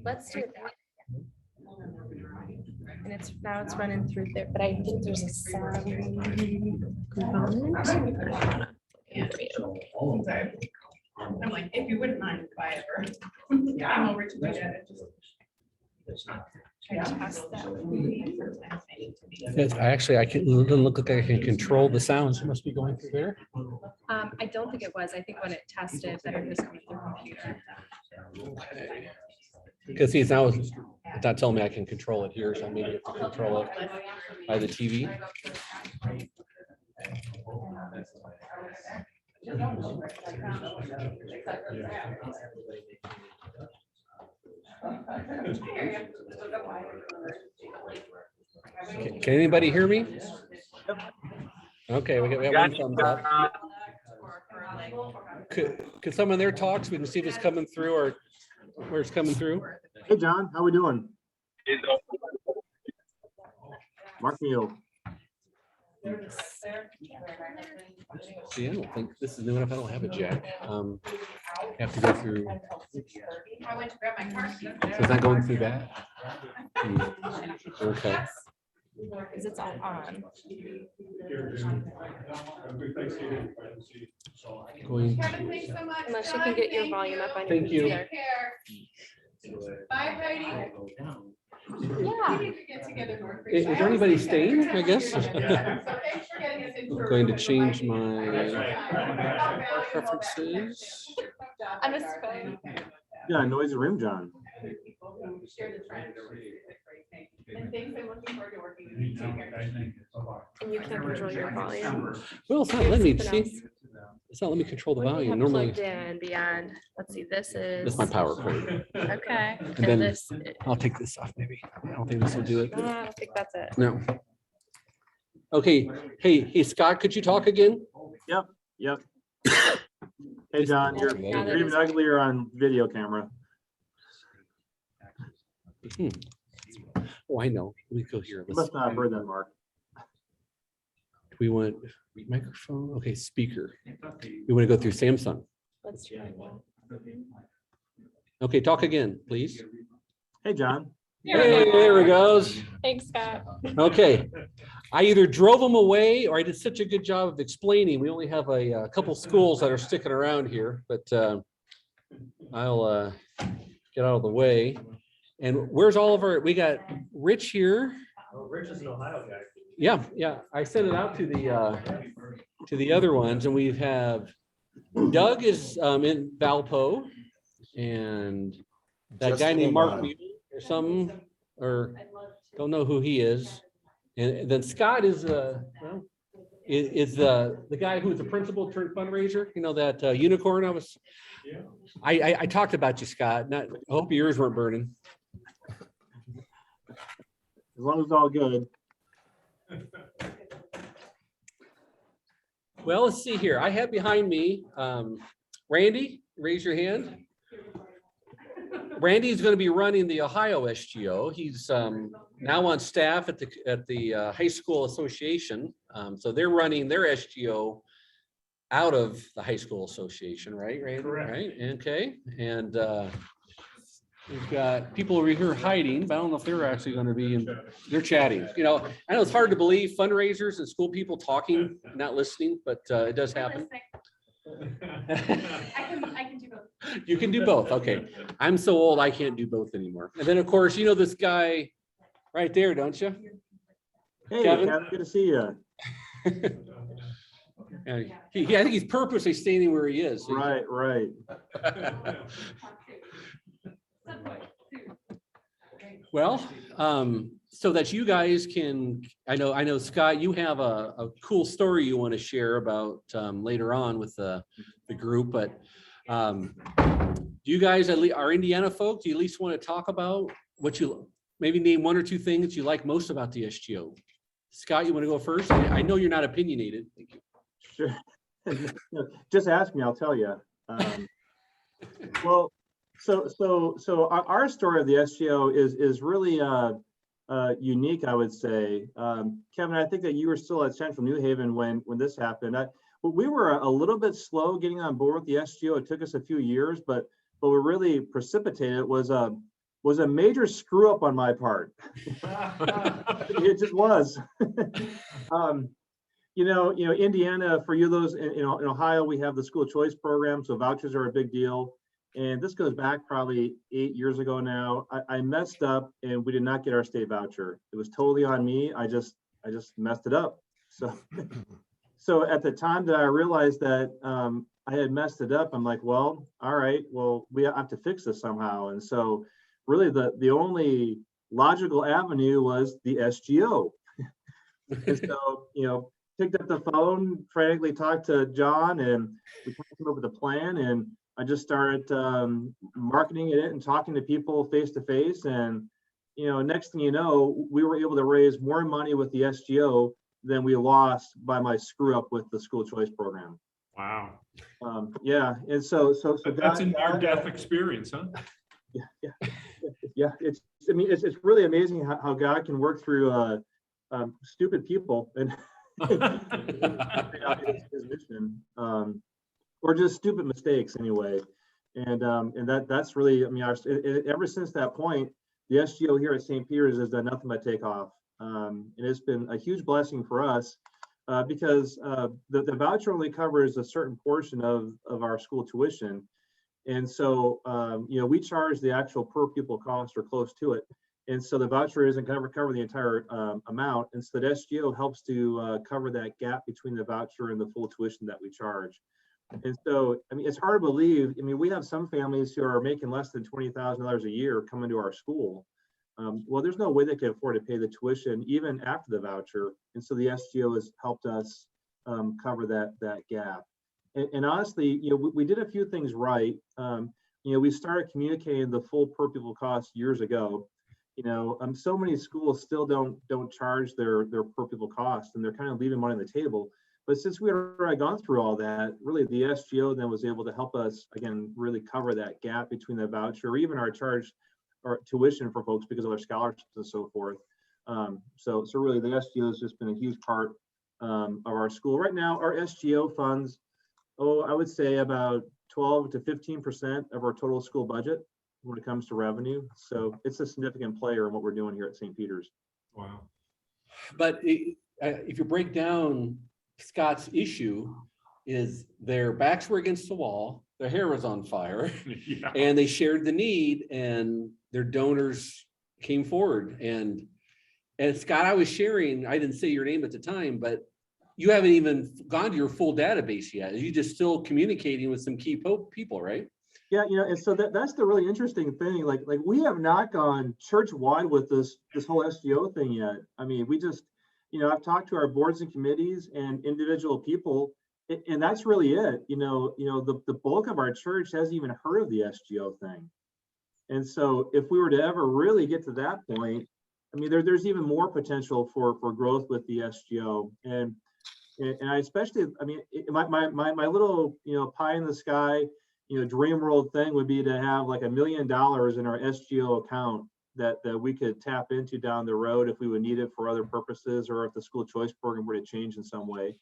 Let's do that. And it's now it's running through there, but I think there's a sound component. I'm like, if you wouldn't mind if I ever came over to my dad, I can doesn't look like I can control the sounds. It must be going through there. I don't think it was. I think when it tested that it was coming through computer. Okay. Because see, now it's not telling me I can control it here, so maybe I can control it by the TV. Can anybody hear me? Okay, we got one thumbs up. Could someone there talk so we can see if it's coming through or where it's coming through? Hey, John, how we doing? Mark Mule. See, I don't think this is new enough. I don't have a jack. Have to go through. I went to grab my car. So it's not going through that? Okay. Because it's all on. Kevin, thanks so much. Unless you can get your volume up on your Thank you. computer. Bye, Heidi. Yeah. Is there anybody staying, I guess? So thanks for getting us in. I'm going to change my preferences. I'm a spy. Yeah, noisy room, John. And thanks, I'm looking forward to working with you. Take care. And you can't control your volume. Well, it's not letting me Something see. It's not letting me control the What do you volume. have Normally, plugged in beyond? Let's see, this is. that's my power cord. Okay. And And then this. I'll take this off maybe. I don't think this will do it. No, I don't think that's it. No. Okay. Hey, Scott, could you talk again? Yep. Hey, John, you're Yeah, that even is- uglier on video camera. Oh, I know. Let me go here. You must not have heard that, Mark. We want microphone. Okay, speaker. We want to go through Samsung. Let's try that. Okay, talk again, please. Hey, John. Hey, there it goes. Thanks, Scott. Okay. I either drove them away or I did such a good job of explaining. We only have a couple schools that are sticking around here, but I'll get out of the way. And where's all of our, we got Rich here. Oh, Rich is an Ohio guy. Yeah. I sent it out to the other ones, and we have Doug is in Valpo, and that Just guy named came Mark on. Mueller or something, or don't know who he is. And then Scott is the guy who was the principal turned fundraiser. You know that unicorn I was. I talked about you, Scott. Not. I hope your ears weren't burning. As long as it's all good. Well, let's see here. I have behind me Randy. Raise your hand. Randy is going to be running the Ohio SGO. He's now on staff at the high school association. So they're running their SGO out of the high school association, right, Randy? Correct. Right. Okay. And we've got people over here hiding, but I don't know if they're actually going to be in. They're chatting. You know, I know it's hard to believe fundraisers and school people talking, not listening, but it does happen. I can do both. You can do both. Okay. I'm so old, I can't do both anymore. And then, of course, you know this guy right there, don't you? Hey, Kevin? Kevin, good to see you. And I think he's purposely standing where he is. So Right. Well, so that you guys can, I know, Scott, you have a cool story you want to share about later on with the group, but do you guys, are Indiana folk, do you at least want to talk about what you, maybe name one or two things you like most about the SGO? Scott, you want to go first? I know you're not opinionated. Thank you. Sure. Just ask me, I'll tell you. Well, so our story of the SGO is really unique, I would say. Kevin, I think that you were still at Central New Haven when this happened. We were a little bit slow getting on board with the SGO. It took us a few years, but what really precipitated it was was a major screw up on my part. It just was. Indiana, for you those in Ohio, we have the school choice program, so vouchers are a big deal. And this goes back probably 8 years ago now. I messed up and we did not get our state voucher. It was totally on me. I just messed it up. So at the time that I realized that I had messed it up, I'm like, well, all right, well, we have to fix this somehow. And so really the only logical avenue was the SGO. And so, picked up the phone, frantically talked to John, and we came up with a plan. And I just started marketing it and talking to people face to face. And, next thing you know, we were able to raise more money with the SGO than we lost by my screw up with the school choice program. Wow. Yeah. And so That's a near-death experience, huh? Yeah. It's really amazing how God can work through stupid people and his mission, or just stupid mistakes anyway. And that's really, ever since that point, the SGO here at St. Peter's has done nothing but take off. And it's been a huge blessing for us because the voucher only covers a certain portion of our school tuition. And so, we charge the actual per pupil cost or close to it. And so the voucher isn't going to cover the entire amount. And so the SGO helps to cover that gap between the voucher and the full tuition that we charge. And so, it's hard to believe. We have some families who are making less than $20,000 a year coming to our school. Well, there's no way they can afford to pay the tuition even after the voucher. And so the SGO has helped us cover that gap. And honestly, we did a few things right. We started communicating the full per pupil cost years ago. So many schools still don't charge their per pupil cost, and they're kind of leaving money on the table. But since we had already gone through all that, really the SGO then was able to help us again really cover that gap between the voucher or even our charge or tuition for folks because of our scholarships and so forth. So really the SGO has just been a huge part of our school. Right now, our SGO funds, I would say about 12 to 15% of our total school budget when it comes to revenue. So it's a significant player in what we're doing here at St. Peter's. Wow. But if you break down Scott's issue, is their backs were against the wall, their hair was on fire, Yeah. and they shared the need, and their donors came forward. And Scott, I was sharing, I didn't say your name at the time, but you haven't even gone to your full database yet. You're just still communicating with some key people, right? Yeah, and so that's the really interesting thing. Like we have not gone church wide with this whole SGO thing yet. We just, I've talked to our boards and committees and individual people, and that's really it. The bulk of our church hasn't even heard of the SGO thing. And so if we were to ever really get to that point, there's even more potential for growth with the SGO. And I especially, my little, pie in the sky, dream world thing would be to have like $1 million in our SGO account that we could tap into down the road if we would need it for other purposes, or if the school choice program were to change in some way,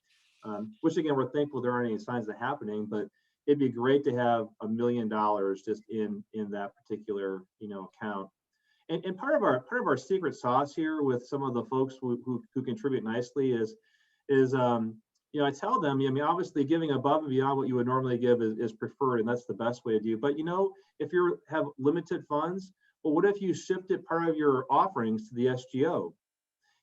which again, we're thankful there aren't any signs of that happening, but it'd be great to have $1 million just in that particular, account. And part of our secret sauce here with some of the folks who contribute nicely is I tell them, obviously giving above and beyond what you would normally give is preferred, and that's the best way to do. But if you have limited funds, well, what if you shifted part of your offerings to the SGO?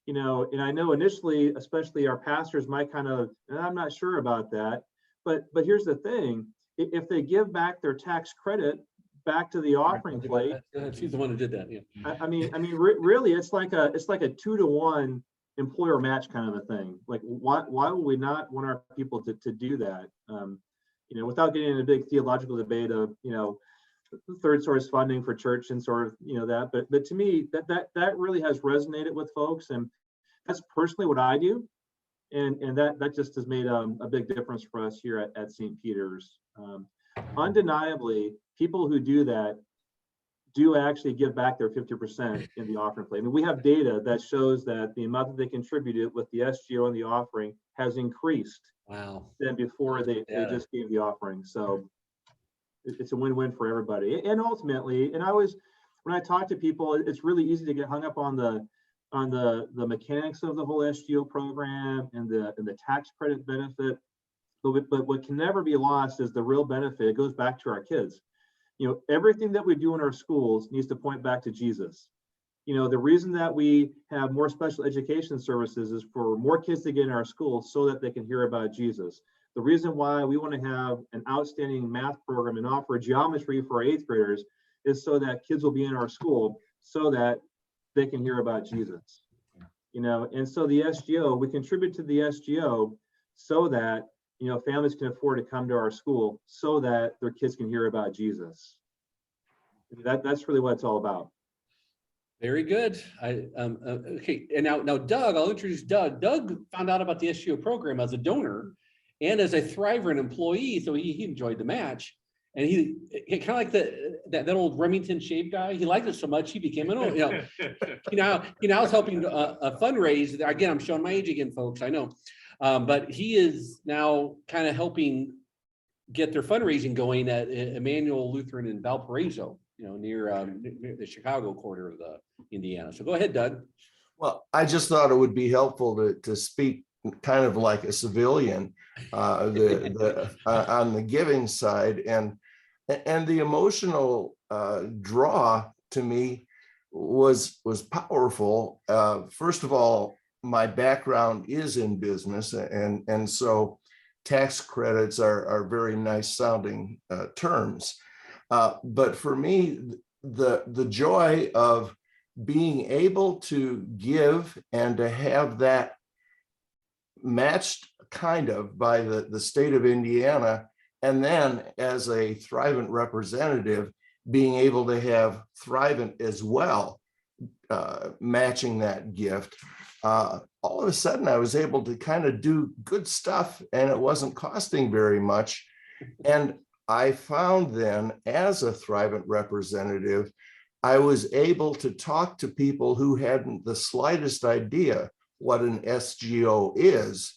And I know initially, especially our pastors might kind of, and I'm not sure about that, but here's the thing: if they give back their tax credit back to the offering plate, She's the one who did that. Yeah. Really, it's like a 2-to-1 employer match kind of a thing. Like, why would we not want our people to do that? Without getting in a big theological debate of third source funding for church and sort of that. But to me, that really has resonated with folks, and that's personally what I do, and that just has made a big difference for us here at St. Peter's. Undeniably, people who do that do actually give back their 50% in the offering plate. We have data that shows that the amount that they contributed with the SGO and the offering has increased. Wow. Than before they just gave the offering. So it's a win-win for everybody. And ultimately, and I always when I talk to people, it's really easy to get hung up on the mechanics of the whole SGO program and the tax credit benefit. But what can never be lost is the real benefit. It goes back to our kids. Everything that we do in our schools needs to point back to Jesus. The reason that we have more special education services is for more kids to get in our schools so that they can hear about Jesus. The reason why we want to have an outstanding math program and offer geometry for our 8th graders is so that kids will be in our school so that they can hear about Jesus. And so the SGO, we contribute to the SGO so that families can afford to come to our school so that their kids can hear about Jesus. That's really what it's all about. Very good. Okay, and now Doug, I'll introduce Doug. Doug found out about the SGO program as a donor and as a thriver and employee, so he enjoyed the match. And he kind of like that old Remington shave guy. He liked it so much he became an old. He now is helping fundraise. Again, I'm showing my age again, folks. I know, but he is now kind of helping get their fundraising going at Emmanuel Lutheran in Valparaiso, near the Chicago quarter of Indiana. So go ahead, Doug. Well, I just thought it would be helpful to speak kind of like a civilian on the giving side, and the emotional draw to me was powerful. First of all, my background is in business, and so tax credits are very nice sounding terms. But for me, the joy of being able to give and to have that matched kind of by the state of Indiana, and then as a Thrivent representative, being able to have Thrivent as well, matching that gift. All of a sudden I was able to kind of do good stuff, and it wasn't costing very much. And I found then, as a Thrivent representative, I was able to talk to people who hadn't the slightest idea what an SGO is.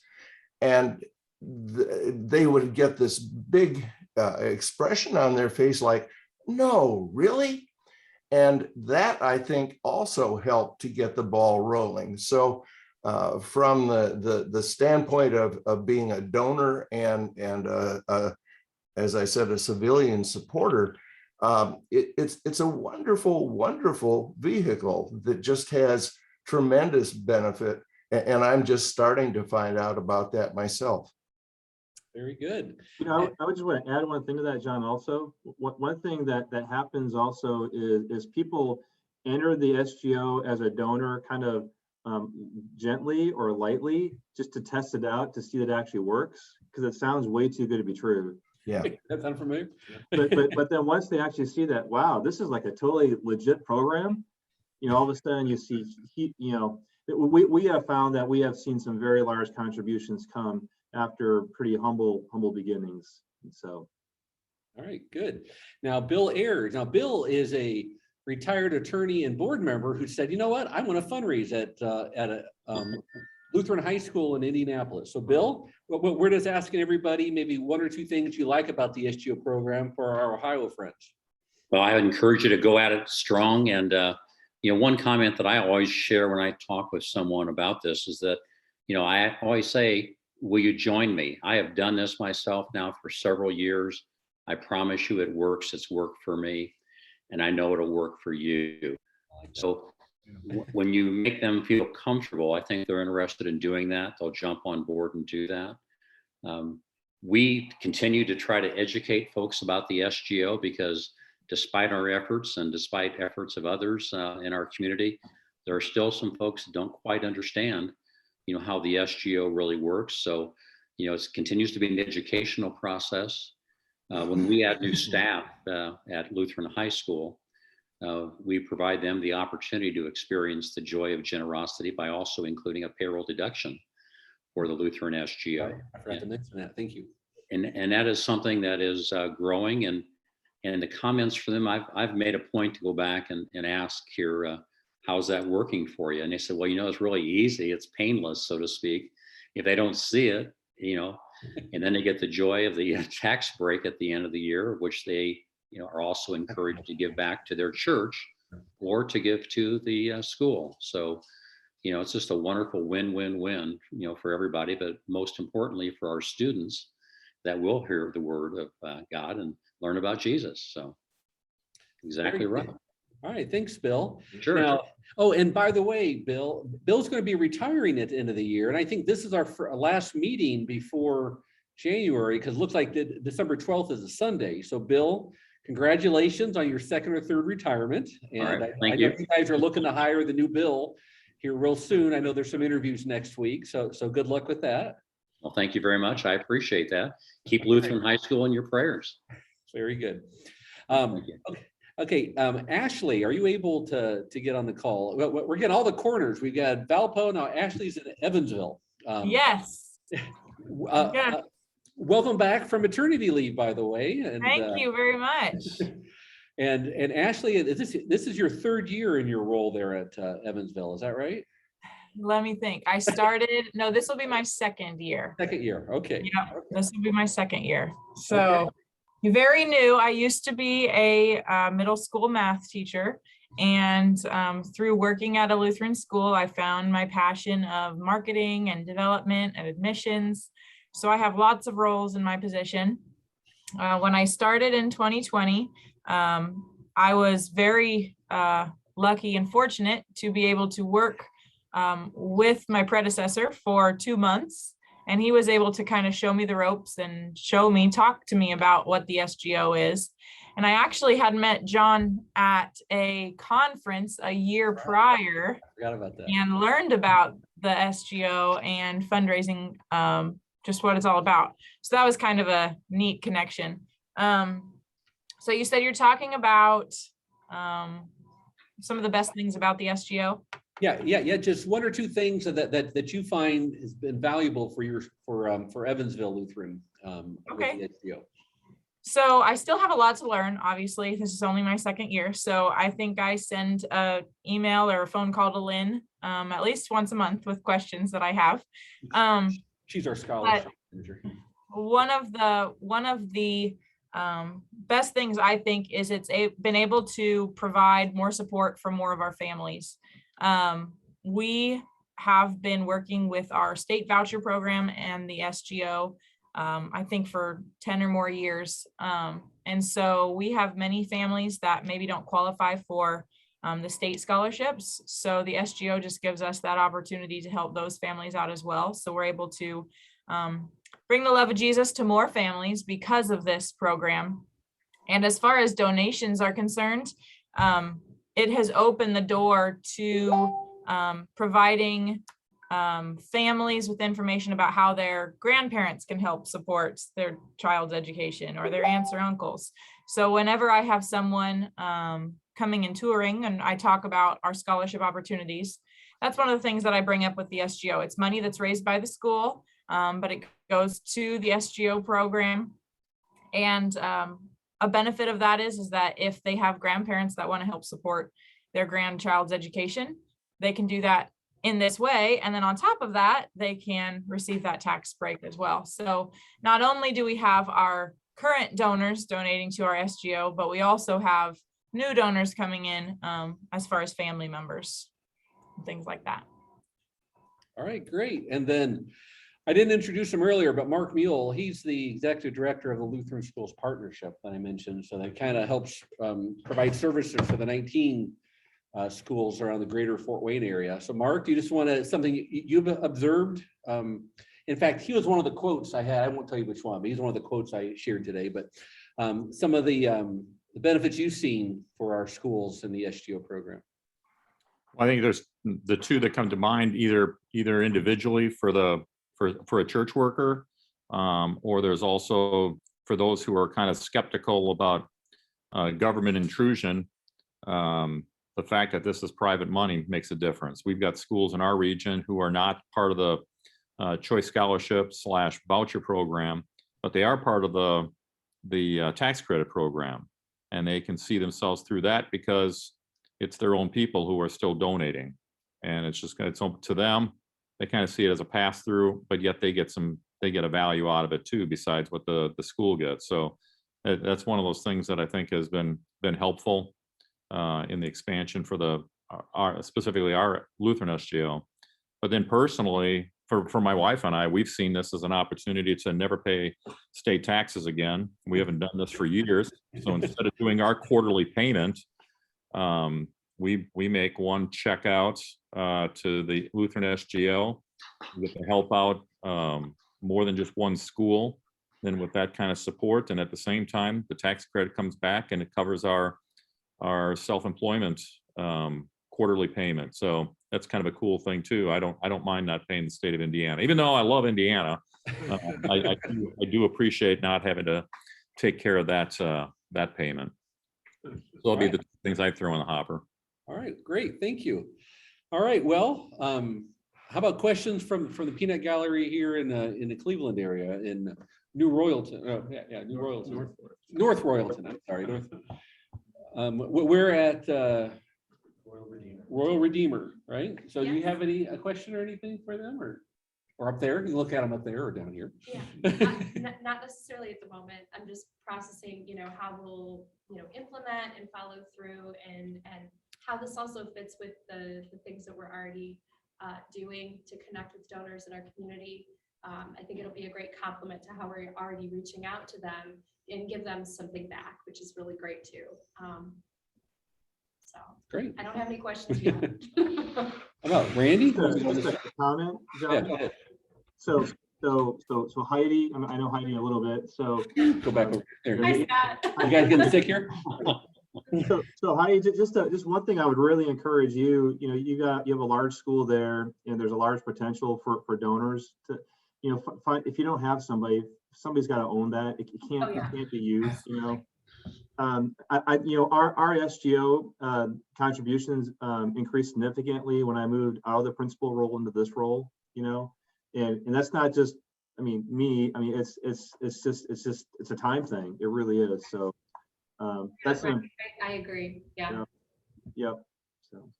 And they would get this big expression on their face like, no, really? And that, I think, also helped to get the ball rolling. So from the standpoint of being a donor and as I said, a civilian supporter, it's a wonderful, wonderful vehicle that just has tremendous benefit. And I'm just starting to find out about that myself. Very good. I would just want to add one thing to that, John. Also, one thing that happens also is people enter the SGO as a donor kind of gently or lightly, just to test it out to see that it actually works, because it sounds way too good to be true. Yeah, That sound familiar? But then once they actually see that, wow, this is like a totally legit program, all of a sudden you see, we have found that we have seen some very large contributions come after pretty humble beginnings. And so, all right, good. Now, Bill Ayers. Now, Bill is a retired attorney and board member who said, you know what, I want to fundraise at a Lutheran high school in Indianapolis. So, Bill, we're just asking everybody maybe one or two things you like about the SGO program for our Ohio friends. Well, I would encourage you to go at it strong. And, one comment that I always share when I talk with someone about this is that, I always say, will you join me? I have done this myself now for several years. I promise you it works. It's worked for me, and I know it'll work for you. So when you make them feel comfortable, I think they're interested in doing that. They'll jump on board and do that. We continue to try to educate folks about the SGO, because despite our efforts and despite efforts of others in our community, there are still some folks that don't quite understand, how the SGO really works. So, it continues to be an educational process. When we add new staff at Lutheran High School, we provide them the opportunity to experience the joy of generosity by also including a payroll deduction for the Lutheran SGO. I forgot to mention that. Thank you. And that is something that is growing. And the comments from them, I've made a point to go back and ask here, how's that working for you? And they said, well, it's really easy. It's painless, so to speak. If they don't see it, and then they get the joy of the tax break at the end of the year, which they, are also encouraged to give back to their church or to give to the school. So, it's just a wonderful win-win-win, for everybody, but most importantly for our students that will hear the word of God and learn about Jesus. So exactly Very right. good. All right, thanks, Bill. Sure. Now, oh, and by the way, Bill's going to be retiring at the end of the year, and I think this is our last meeting before January, because it looks like December 12th is a Sunday. So, Bill, congratulations on your second or third retirement. And All right, I thank know you. you guys are looking to hire the new Bill here real soon. I know there's some interviews next week, so good luck with that. Well, thank you very much. I appreciate that. Keep Lutheran High School in your prayers. Very good. Thank you. Okay, Ashley, are you able to get on the call? We're getting all the corners. We've got Valpo, now Ashley's in Evansville. Yes. Yeah. Welcome back from maternity leave, by the way. And, thank you very much. And Ashley, this is your third year in your role there at Evansville, is that right? Let me think. I started, no, this will be my second year. Second year, okay. Yeah, this will be my second year. So very new. I used to be a middle school math teacher, and through working at a Lutheran school, I found my passion of marketing and development and admissions. So I have lots of roles in my position. When I started in 2020, I was very lucky and fortunate to be able to work with my predecessor for 2 months. And he was able to kind of show me the ropes and talk to me about what the SGO is. And I actually had met John at a conference a year prior. I forgot about that. And learned about the SGO and fundraising, just what it's all about. So that was kind of a neat connection. So you said you're talking about some of the best things about the SGO. Yeah. Just one or two things that you find has been valuable for Evansville Lutheran. Okay. With the SGO. So I still have a lot to learn. Obviously, this is only my second year. So I think I send an email or a phone call to Lynn at least once a month with questions that I have. She's our scholarship manager. One of the best things I think is it's been able to provide more support for more of our families. We have been working with our state voucher program and the SGO, I think for 10 or more years. And so we have many families that maybe don't qualify for the state scholarships. So the SGO just gives us that opportunity to help those families out as well. So we're able to bring the love of Jesus to more families because of this program. And as far as donations are concerned, it has opened the door to providing families with information about how their grandparents can help support their child's education or their aunts or uncles. So whenever I have someone coming and touring and I talk about our scholarship opportunities, that's one of the things that I bring up with the SGO. It's money that's raised by the school, but it goes to the SGO program. And a benefit of that is that if they have grandparents that want to help support their grandchild's education, they can do that in this way. And then on top of that, they can receive that tax break as well. So not only do we have our current donors donating to our SGO, but we also have new donors coming in as far as family members and things like that. All right, great. And then I didn't introduce him earlier, but Mark Mule, he's the executive director of the Lutheran Schools Partnership that I mentioned. So that kind of helps provide services for the 19 schools around the greater Fort Wayne area. So Mark, do you just want to, something you've observed? In fact, he was one of the quotes I had. I won't tell you which one, but he's one of the quotes I shared today. But some of the benefits you've seen for our schools in the SGO program. I think there's the two that come to mind, either individually for a church worker, or there's also for those who are kind of skeptical about government intrusion. The fact that this is private money makes a difference. We've got schools in our region who are not part of the choice scholarship / voucher program, but they are part of the tax credit program, and they can see themselves through that because it's their own people who are still donating, and it's open to them. They kind of see it as a pass through, but yet they get a value out of it too, besides what the school gets. So that's one of those things that I think has been helpful. in the expansion for specifically our Lutheran SGO. But then personally, for my wife and I, we've seen this as an opportunity to never pay state taxes again. We haven't done this for years. So instead of doing our quarterly payment, we make one check out to the Lutheran SGO. We get to help out more than just one school. Then with that kind of support, and at the same time, the tax credit comes back and it covers our self-employment quarterly payment. So that's kind of a cool thing too. I don't mind not paying the state of Indiana, even though I love Indiana. I do appreciate not having to take care of that payment. So that'll be the things I throw in the hopper. All right, great, thank you. All right, well, how about questions from the peanut gallery here in the Cleveland area, in New Royalton? New Royalton, North Royalton. I'm sorry, North. We're at Royal Redeemer, right? So do you have a question or anything for them, or up there? You can look at them up there or down here. Yeah, not necessarily at the moment. I'm just processing, how we'll, implement and follow through, and how this also fits with the things that we're already doing to connect with donors in our community. I think it'll be a great complement to how we're already reaching out to them and give them something back, which is really great too. So great. I don't have any questions yet. How about Randy? Just a comment, John? Yeah, go ahead. So Heidi, I know Heidi a little bit, so. Go back over there. Hi, You Scott. guys getting sick here? So Heidi, just one thing I would really encourage you, you have a large school there, and there's a large potential for donors to, if you don't have somebody's got to own that. It can't be used, our SGO contributions increased significantly when I moved out of the principal role into this role, and that's not just, me. It's a time thing. It really is. So that's I agree. Yeah. Yep. So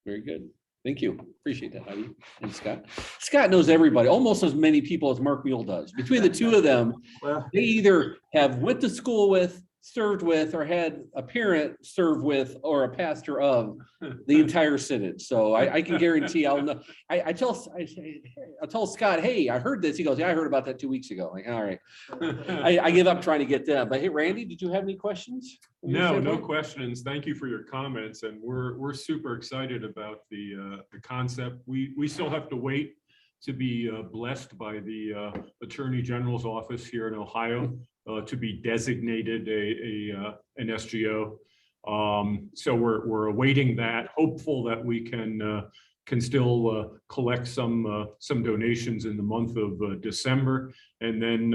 Very good. Thank you. Appreciate that, Heidi and Scott. Scott knows everybody, almost as many people as Mark Mule does. Between the two of them, they either have went to school with, served with, or had a parent serve with, or a pastor of the entire synod. So I can guarantee I'll know. I tell Scott, hey, I heard this. He goes, yeah, I heard about that 2 weeks ago. Like, all right. I give up trying to get them. But hey, Randy, did you have any questions? No questions. Thank you for your comments, and we're super excited about the concept. We still have to wait to be blessed by the Attorney General's office here in Ohio to be designated an SGO. So we're awaiting that, hopeful that we can still collect some donations in the month of December, and then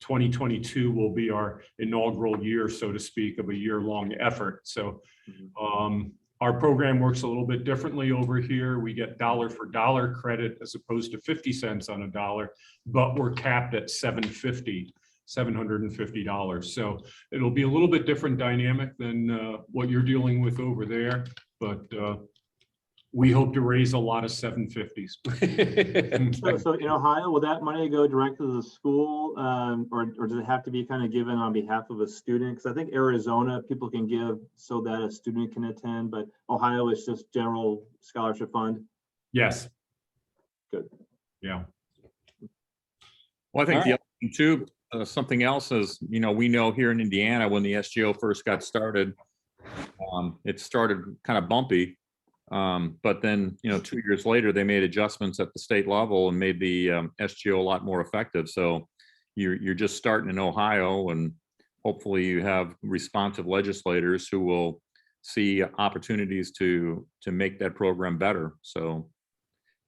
2022 will be our inaugural year, so to speak, of a year-long effort. So our program works a little bit differently over here. We get dollar for dollar credit as opposed to 50 cents on a dollar, but we're capped at $750. So it'll be a little bit different dynamic than what you're dealing with over there, but we hope to raise a lot of 750s. So in Ohio, will that money go directly to the school, or does it have to be kind of given on behalf of a student? Because I think Arizona, people can give so that a student can attend, but Ohio is just general scholarship fund. Yes. Good. Yeah. Well, I think the other thing too, something else is, we know here in Indiana, when the SGO first got started, it started kind of bumpy. But then, 2 years later, they made adjustments at the state level and made the SGO a lot more effective. So you're just starting in Ohio, and hopefully you have responsive legislators who will see opportunities to make that program better. So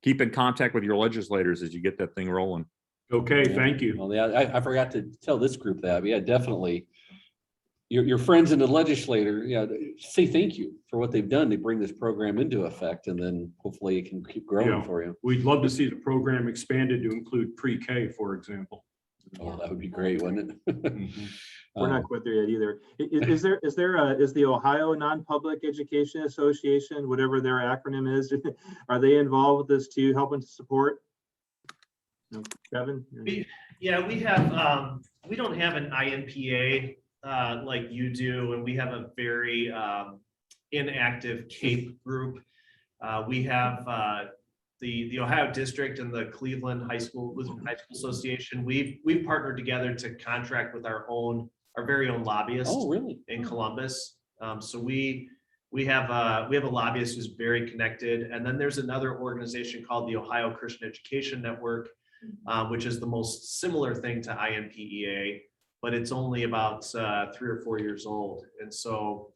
keep in contact with your legislators as you get that thing rolling. Okay, thank you. Well, yeah, I forgot to tell this group that. Yeah, definitely. Your friends in the legislature, say thank you for what they've done to bring this program into effect, and then hopefully it can keep growing for you. We'd love to see the program expanded to include pre-K, for example. Oh, that would be great, wouldn't it? We're not quite there yet either. Is the Ohio Non-Public Education Association, whatever their acronym is, are they involved with this too, helping to support? Kevin? Yeah, we have, we don't have an INPA like you do, and we have a very inactive CAPE group. We have the Ohio District and the Cleveland Lutheran High School Association. We've partnered together to contract with our very own lobbyist Oh, really? in Columbus. So we have a lobbyist who's very connected. And then there's another organization called the Ohio Christian Education Network, which is the most similar thing to IMPEA, but it's only about 3 or 4 years old. And so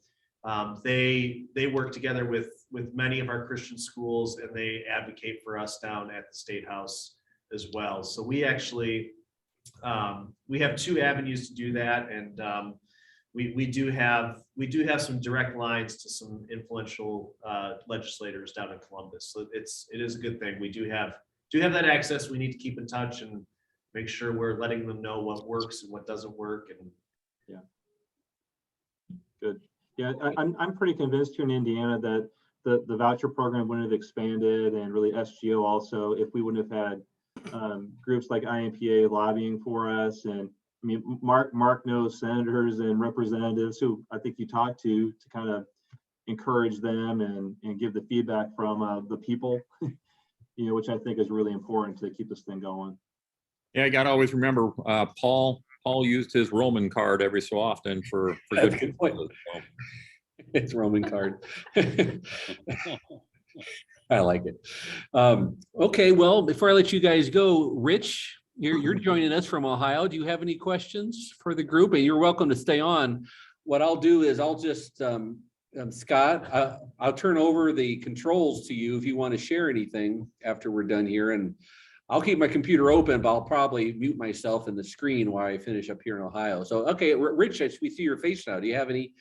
they work together with many of our Christian schools, and they advocate for us down at the State House as well. So we actually we have 2 avenues to do that, and we do have some direct lines to some influential legislators down in Columbus. So it is a good thing. We do have that access. We need to keep in touch and make sure we're letting them know what works and what doesn't work. And Good. Yeah, I'm pretty convinced here in Indiana that the voucher program wouldn't have expanded, and really SGO also, if we wouldn't have had groups like IMPA lobbying for us. And I mean, Mark knows senators and representatives who I think you talk to kind of encourage them and give the feedback from the people, which I think is really important to keep this thing going. Yeah, you gotta always remember, Paul used his Roman card every so often for That's good. a good point. It's Roman card. I like it. Okay, well, before I let you guys go, Rich, you're joining us from Ohio. Do you have any questions for the group? And you're welcome to stay on. What I'll do is I'll just, Scott, I'll turn over the controls to you if you want to share anything after we're done here. And I'll keep my computer open, but I'll probably mute myself in the screen while I finish up here in Ohio. So, okay, Rich, we see your face now. Do you have any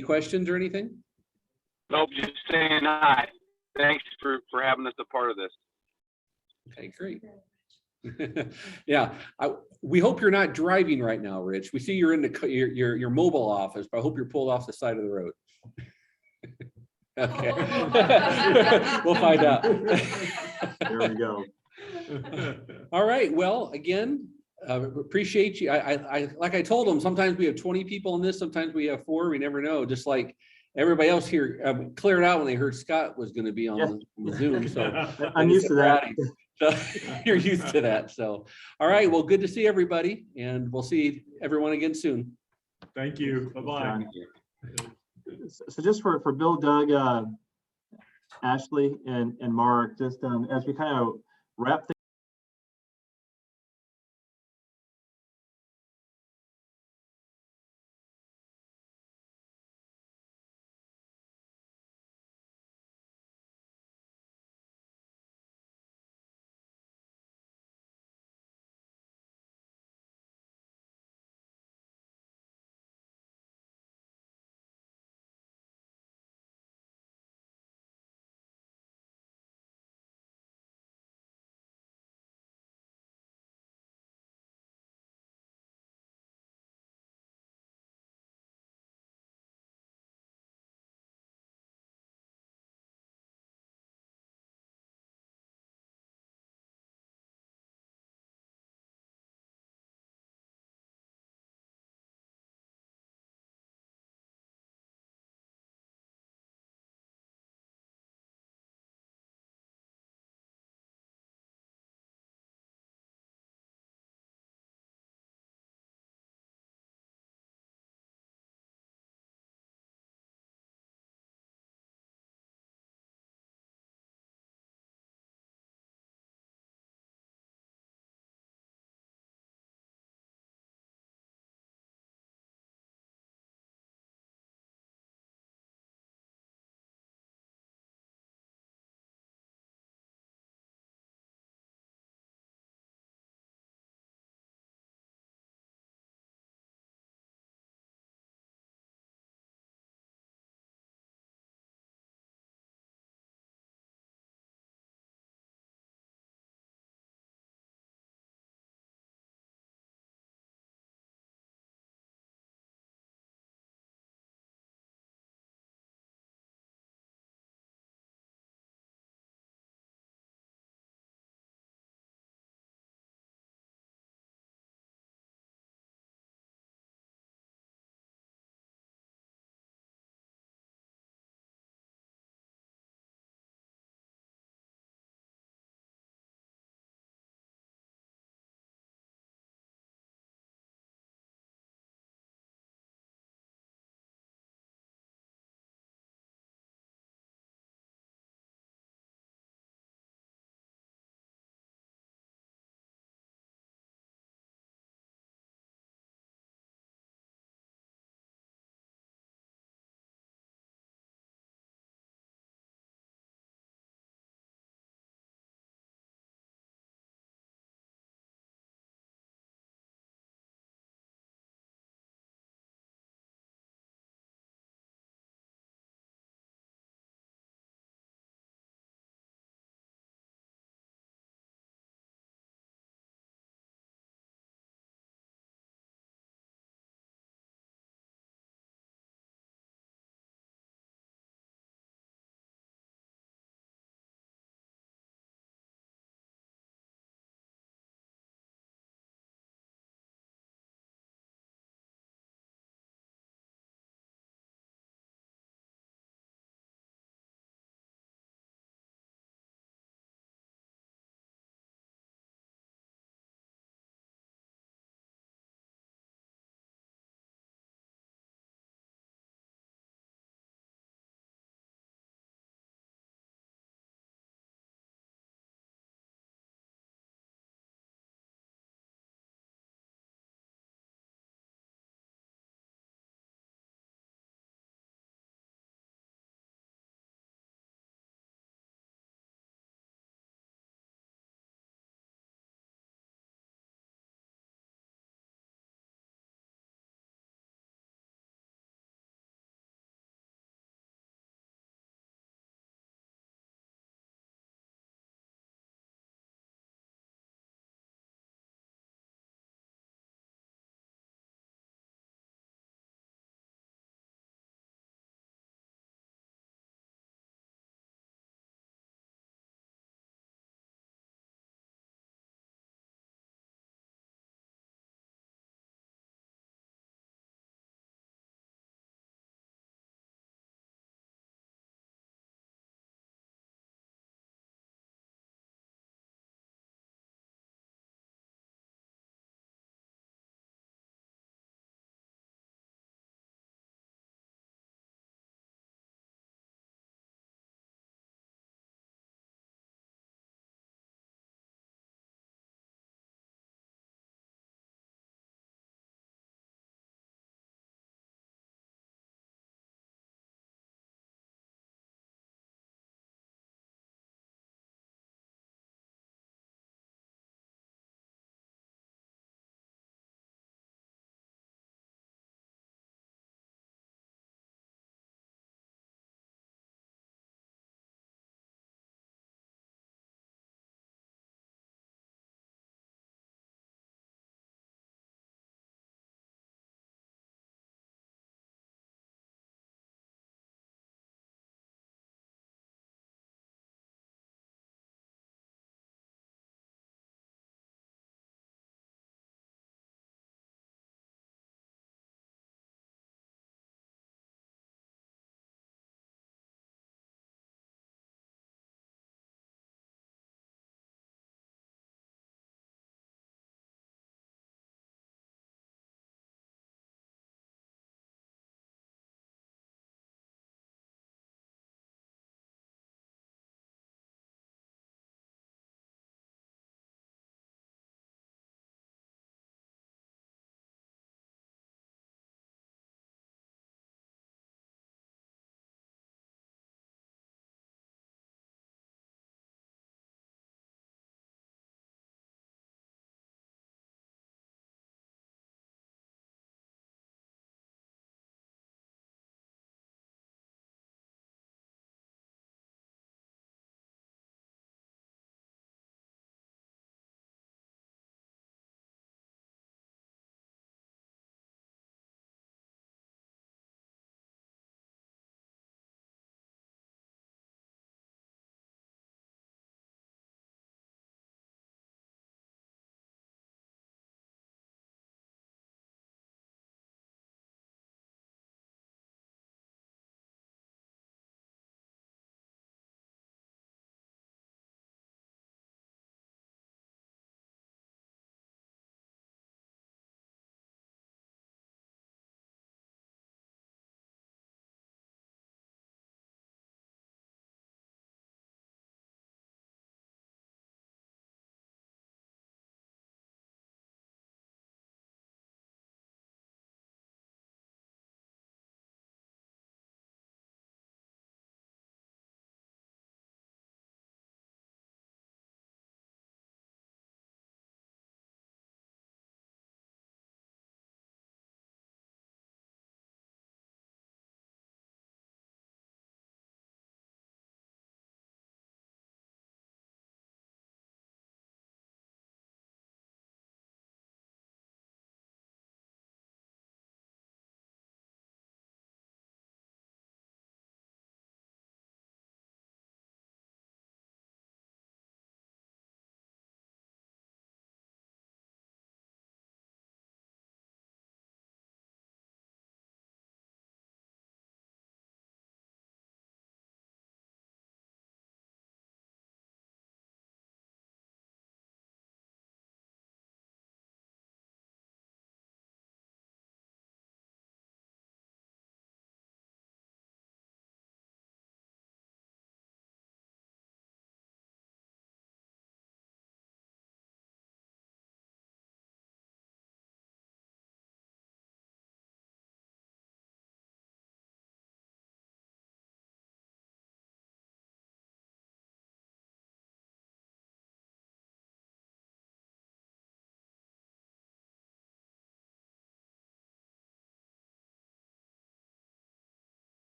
questions or anything? Nope, just saying hi. Thanks for having us a part of this. Okay, great. Yeah, we hope you're not driving right now, Rich. We see you're in your mobile office, but I hope you're pulled off the side of the road. Okay. We'll find out. There we go. All right. Well, again, appreciate you. I like I told them, sometimes we have 20 people in this, sometimes we have 4. We never know. Just like everybody else here cleared out when they heard Scott was going to be on the Zoom. So I'm used to that. So you're used to that. So, all right. Well, good to see everybody, and we'll see everyone again soon. Thank you. Bye-bye. So just for Bill, Doug, Ashley, and Mark, just as we kind of wrap things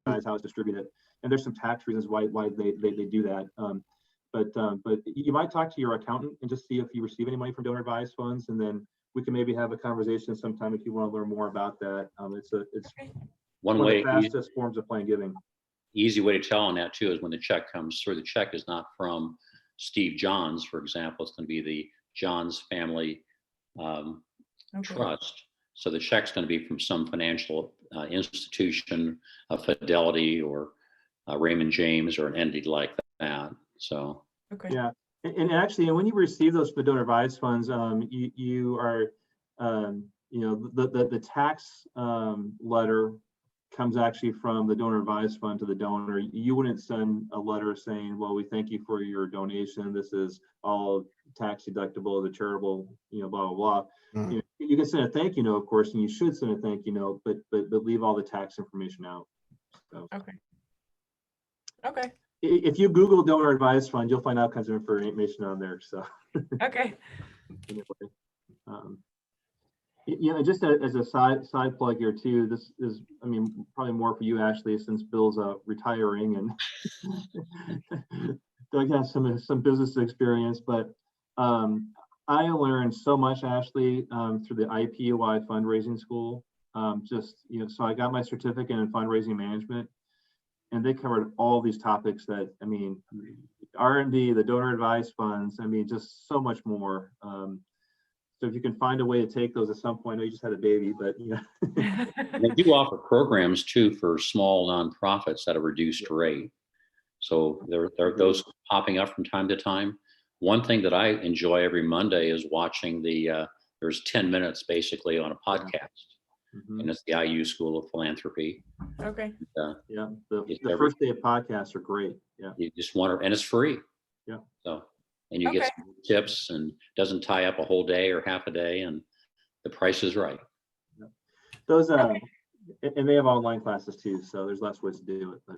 guys how it's distributed. And there's some tax reasons why they do that. But you might talk to your accountant and just see if you receive any money from donor advised funds, and then we can maybe have a conversation sometime if you want to learn more about that. It's One one of way, the fastest forms of plain giving. easy way to tell on that too is when the check comes through. The check is not from Steve Johns, for example. It's going to be the Johns Family Trust. So the check's going to be from some financial institution, a Fidelity or Raymond James or an entity like that. So Yeah, and actually, when you receive those donor advised funds, you are, the tax letter comes actually from the donor advised fund to the donor. You wouldn't send a letter saying, well, we thank you for your donation. This is all tax deductible, the charitable, blah, blah, blah. Mm. You can send a thank you note, of course, and you should send a thank you note, but leave all the tax information out. So. Okay. If you Google donor advised fund, you'll find all kinds of information on there. So. Okay. Anyway, just as a side plug here too, this is, probably more for you, Ashley, since Bill's retiring and Doug has some business experience, but I learned so much, Ashley, through the IPOI fundraising school. So I got my certificate in fundraising management, and they covered all these topics that, R&D, the donor advised funds, just so much more. So if you can find a way to take those at some point, I know you just had a baby, but they do offer programs too for small nonprofits at a reduced rate. So there are those popping up from time to time. One thing that I enjoy every Monday is watching there's 10 minutes basically on a podcast. Mm-hmm. And it's the IU School of Philanthropy. Okay. The first day of podcasts are great. Yeah. You just want and it's free. Yeah. So, and you get some tips, and doesn't tie up a whole day or half a day, and the price is right. Yeah. Those and they have online classes too, so there's less ways to do it. But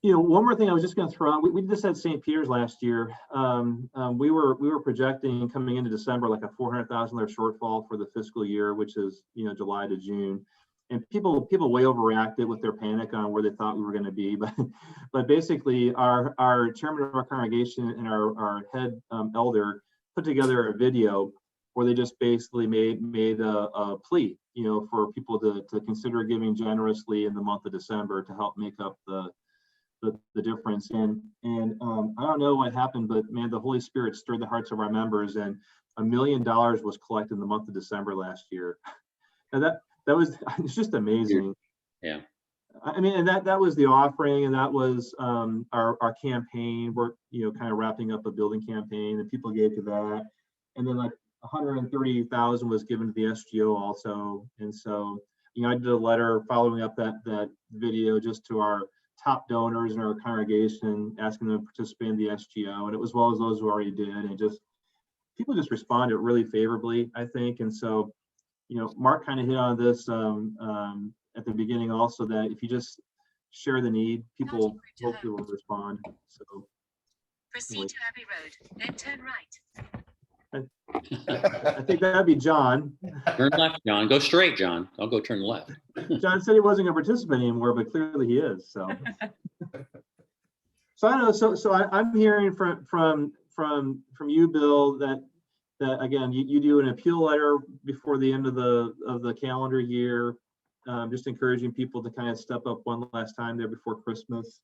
one more thing I was just going to throw out. We did this at St. Peter's last year. We were projecting coming into December like a $400,000 shortfall for the fiscal year, which is July to June. And people way overreacted with their panic on where they thought we were going to be. But basically, our chairman of our congregation and our head elder put together a video where they just basically made a plea, for people to consider giving generously in the month of December to help make up the difference. And I don't know what happened, but man, the Holy Spirit stirred the hearts of our members, and $1 million was collected in the month of December last year. And it's just amazing. Yeah. And that was the offering, and that was our campaign. We're kind of wrapping up a building campaign, and people gave to that. And then like 130,000 was given to the SGO also. And so I did a letter following up that video just to our top donors in our congregation, asking them to participate in the SGO, and it was well as those who already did. And people just responded really favorably, I think. And so, Mark kind of hit on this at the beginning also, that if you just share the need, people hopefully will respond. So proceed to Abbey Road, then turn right. I think that'd be John. Turn left, John. Go straight, John. I'll go turn left. John said he wasn't going to participate anymore, but clearly he is. So I don't know. So I'm hearing from you, Bill, that again you do an appeal letter before the end of the calendar year, just encouraging people to kind of step up one last time there before Christmas.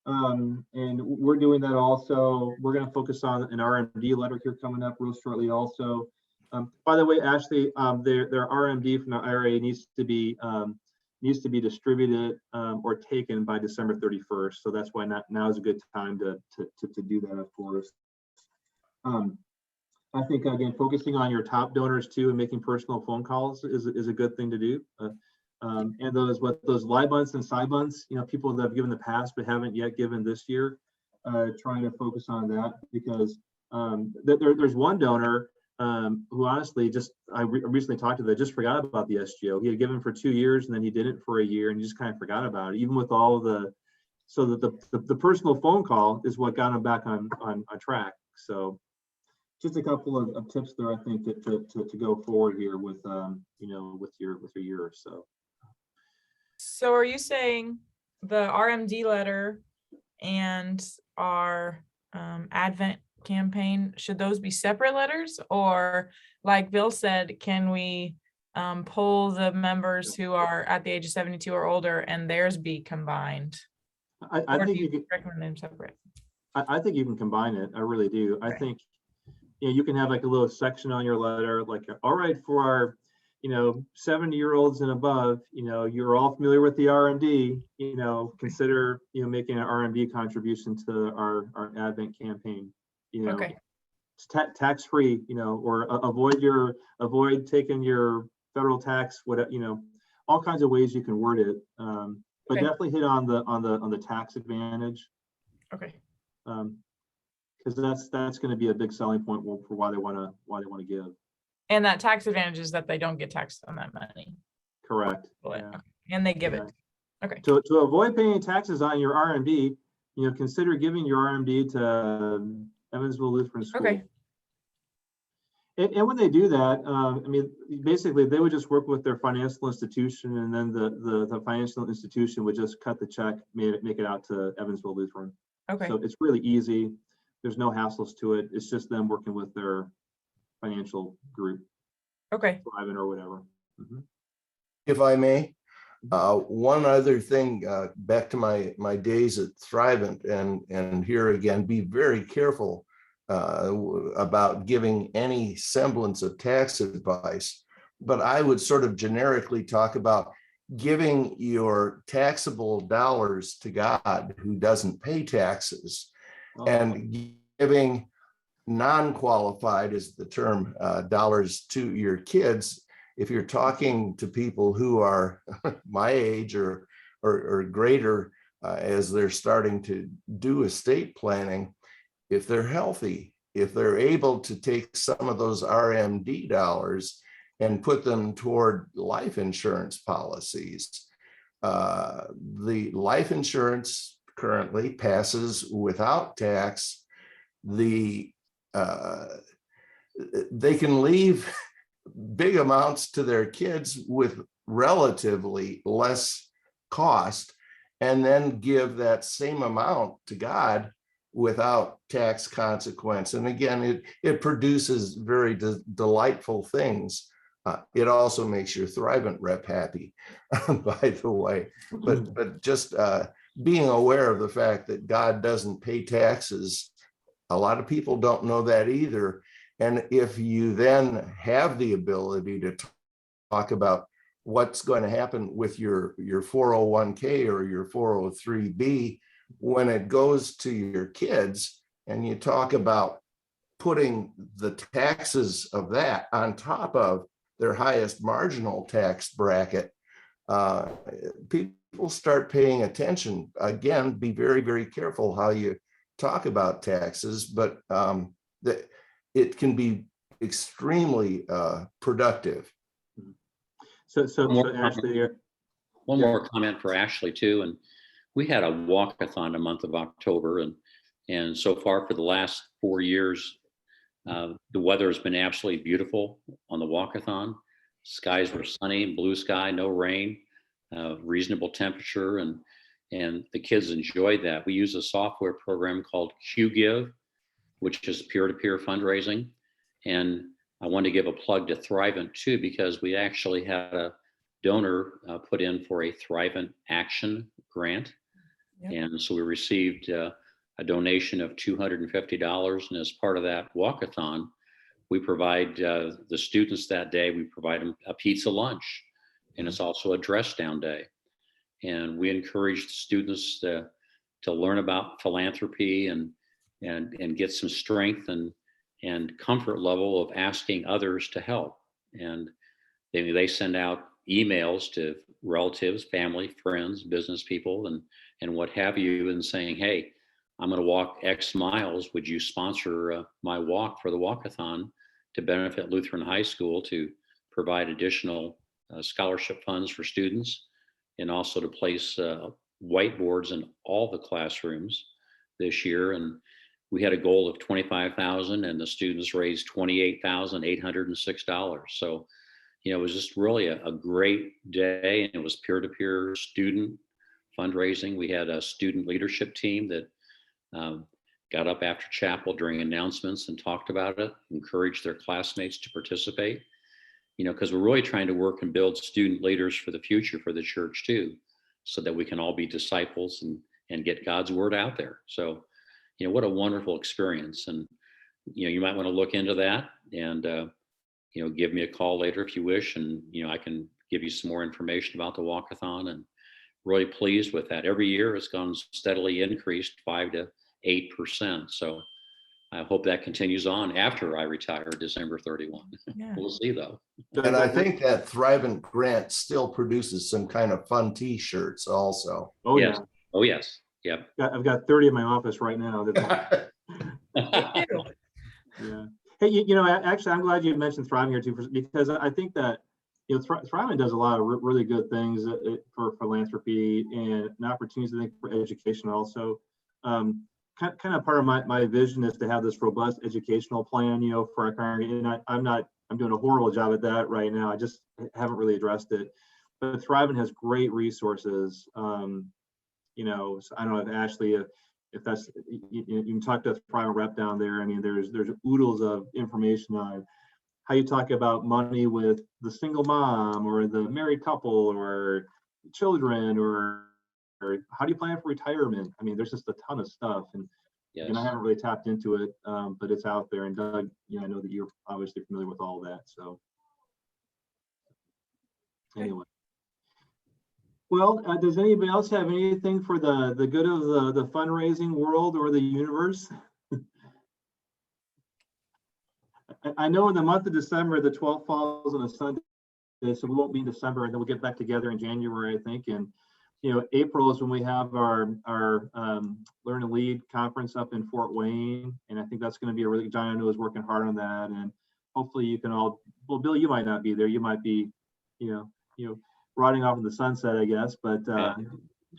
And we're doing that also. We're going to focus on an RMD letter here coming up real shortly also. By the way, Ashley, their RMD from the IRA needs to be distributed or taken by December 31st. So that's why now is a good time to do that, of course. I think, again, focusing on your top donors too and making personal phone calls is a good thing to do. And those live bunts and side bunts, people that have given in the past but haven't yet given this year, trying to focus on that, because there's one donor who honestly I recently talked to that just forgot about the SGO. He had given for 2 years and then he didn't for a year and he just kind of forgot about it, even with all so that the personal phone call is what got him back on track. So just a couple of tips there, I think, to go forward here with with your year or so. So are you saying the RMD letter and our Advent campaign, should those be separate letters? Or like Bill said, can we pull the members who are at the age of 72 or older and theirs be combined? I Or do think you you can, recommend them separate? I think you can combine it. I really do. I Okay. think, you can have like a little section on your letter, like, all right, for our, 70-year-olds and above, you're all familiar with the RMD, consider, making an RMD contribution to our Advent campaign, Okay, it's tax-free, or avoid taking your federal tax, whatever, all kinds of ways you can word it. But Okay. definitely hit on the tax advantage. okay, Because that's going to be a big selling point for why they want to give. and that tax advantage is that they don't get taxed on that money. Correct. Well, Yeah. And they give Yeah. it. Okay, To avoid paying taxes on your RMD, consider giving your RMD to Evansville Lutheran School. okay, And when they do that, basically they would just work with their financial institution, and then the financial institution would just cut the check, make it out to Evansville Lutheran. okay, So it's really easy. There's no hassles to it. It's just them working with their financial group, okay. Thrivent or whatever. If I may, one other thing, back to my days at Thrivent, and here again, be very careful about giving any semblance of tax advice. But I would sort of generically talk about giving your taxable dollars to God, who doesn't pay taxes, and giving non-qualified, is the term, dollars to your kids. If you're talking to people who are my age or greater, as they're starting to do estate planning, if they're healthy, if they're able to take some of those RMD dollars and put them toward life insurance policies. The life insurance currently passes without tax. They can leave big amounts to their kids with relatively less cost, and then give that same amount to God without tax consequence. And again, it produces very delightful things. It also makes your Thrivent rep happy, by the way. But just being aware of the fact that God doesn't pay taxes, a lot of people don't know that either. And if you then have the ability to talk about what's going to happen with your 401k or your 403b when it goes to your kids, and you talk about putting the taxes of that on top of their highest marginal tax bracket, people start paying attention. Again, be very, very careful how you talk about taxes, but it can be extremely productive. So More Ashley, One Yeah. more comment for Ashley too, and we had a walkathon the month of October, and so far for the last 4 years, the weather has been absolutely beautiful on the walkathon. Skies were sunny, blue sky, no rain, reasonable temperature, and the kids enjoyed that. We use a software program called QGive, which is peer-to-peer fundraising. And I want to give a plug to Thrivent too, because we actually had a donor put in for a Thrivent Action grant. Yep. And so we received a donation of $250. And as part of that walkathon, we provide the students that day, we provide them a pizza lunch. And it's also a dress down day. And we encourage the students to learn about philanthropy and get some strength and comfort level of asking others to help. And they send out emails to relatives, family, friends, business people, and what have you, and saying, hey, I'm going to walk X miles. Would you sponsor my walk for the walkathon to benefit Lutheran High School, to provide additional scholarship funds for students, and also to place whiteboards in all the classrooms this year. And we had a goal of $25,000, and the students raised $28,806. So, it was just really a great day, and it was peer-to-peer student fundraising. We had a student leadership team that got up after chapel during announcements and talked about it, encouraged their classmates to participate, because we're really trying to work and build student leaders for the future for the church too, so that we can all be disciples and get God's word out there. So, what a wonderful experience. And, you might want to look into that and, give me a call later if you wish. And, I can give you some more information about the walkathon, and really pleased with that. Every year it's gone steadily increased 5 to 8%. So I hope that continues on after I retire December 31. Yeah. We'll see though. And I think that Thrivent grant still produces some kind of fun T-shirts also. Oh, Yes. yeah. Oh, yes. Yep. I've got 30 in my office right now. Yeah. Hey, actually, I'm glad you mentioned Thriving here too, because I think that, Thriving does a lot of really good things for philanthropy and opportunities, I think, for education also. Kind of part of my vision is to have this robust educational plan, for our congregation. I'm doing a horrible job at that right now. I just haven't really addressed it. But Thriving has great resources. So I don't know if Ashley, if that's, you can talk to a Thriving rep down there. I mean, there's oodles of information on how you talk about money with the single mom or the married couple or children, or how do you plan for retirement? I mean, there's just a ton of stuff, and Yes. I haven't really tapped into it, but it's out there. And Doug, I know that you're obviously familiar with all that. So anyway, well, does anybody else have anything for the good of the fundraising world or the universe? I know in the month of December, the 12th falls on a Sunday, so we won't be in December, and then we'll get back together in January, I think. And April is when we have our Learn and Lead conference up in Fort Wayne, and I think that's going to be a really, John I know is working hard on that, and hopefully you can all. Well, Bill, you might not be there. You might be, riding off in the sunset, I guess. But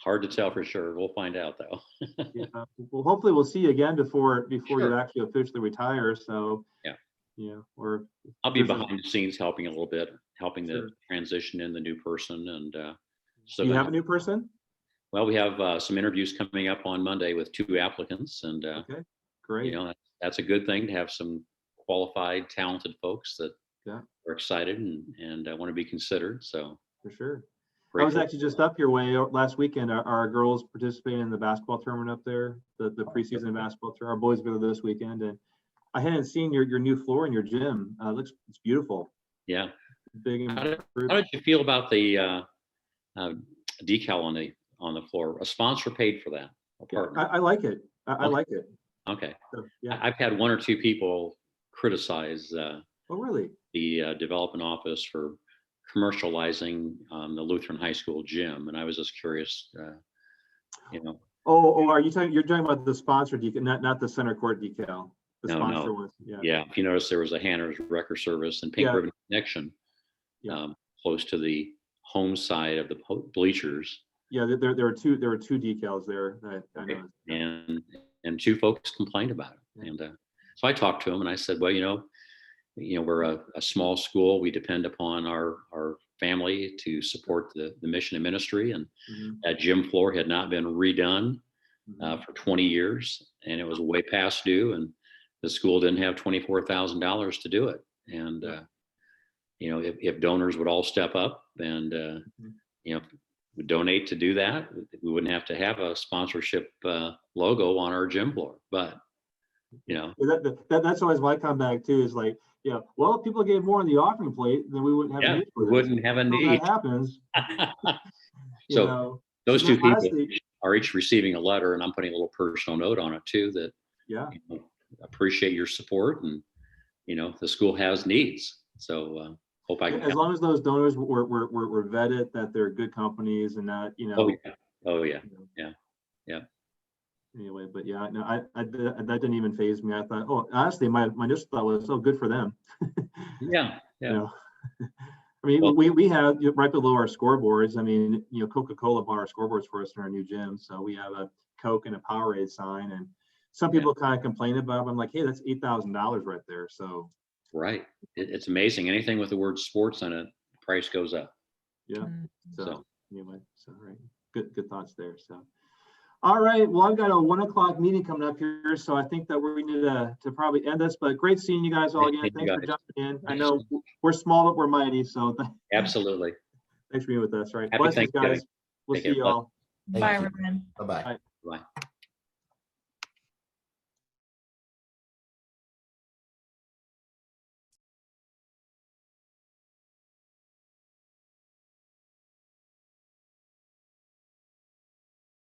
Hard to tell for sure. We'll find out though. well, hopefully we'll see you again before Sure. you actually officially retire. So or I'll be behind the scenes helping a little bit, helping Sure. the transition in the new person. And so do you have a new person? Well, we have some interviews coming up on Monday with 2 applicants, and Okay, great. That's a good thing to have some qualified, talented folks that Yeah. are excited and want to be considered. So For sure. I was grateful. actually just up your way last weekend. Our girls participated in the basketball tournament up there, the preseason basketball tournament. Our boys were there this weekend, and I hadn't seen your new floor in your gym. It's beautiful. Yeah. Big and How did you feel about the decal on the floor? A sponsor paid for that, a partner. I like it. I like it. Okay. So, yeah. I've had 1 or 2 people criticize Oh, really? the development office for commercializing the Lutheran high school gym, and I was just curious. Oh, are you talking? You're talking about the sponsor decal, not the center court decal. The No, sponsor no. was. Yeah. Yeah, if you notice, there was a Hannah's Wrecker Service and Pink Yeah. Ribbon Connection Yeah. close to the home side of the bleachers. Yeah, there were two decals there. I know. And 2 folks complained about it. Yeah. And so I talked to them and I said, well, we're a small school. We depend upon our family to support the mission and ministry. And Mhm. that gym floor had not been redone Mhm. for 20 years, and it was way past due. And the school didn't have $24,000 to do it. And, if donors would all step up and, would donate to do that, we wouldn't have to have a sponsorship logo on our gym floor. But, Yeah, that's always my comeback too, is like, well, if people gave more on the offering plate, then we wouldn't have a yeah, need for we this. wouldn't have a Until need. that happens. So those so 2 people honestly, are each receiving a letter, and I'm putting a little personal note on it too, that yeah, appreciate your support, and the school has needs. So hope I can as help. long as those donors were vetted, that they're good companies and not, Oh yeah. Yeah. Anyway, but yeah, no, that didn't even faze me. I thought, oh, honestly, my initial thought was, oh, good for them. Yeah. I mean, Well- we have right below our scoreboards. I mean, Coca-Cola bought our scoreboards for us in our new gym, so we have a Coke and a Powerade sign. And some people kind of complain about it. I'm like, hey, that's $8,000 right there. So Right. It's amazing. Anything with the word sports on it, price goes up. yeah. Mm. So So anyway, so right. good thoughts there. So, all right. Well, I've got a 1 o'clock meeting coming up here, so I think that we need to probably end this. But great seeing you guys all again. Thank you, Thanks for guys. jumping in. I know we're small, but we're mighty. So Absolutely. thanks for being with us. All right. Happy Blessings, Thanksgiving. guys. We'll Take see care. you Bless. all. Thank Bye, you. everyone. Bye-bye. Bye.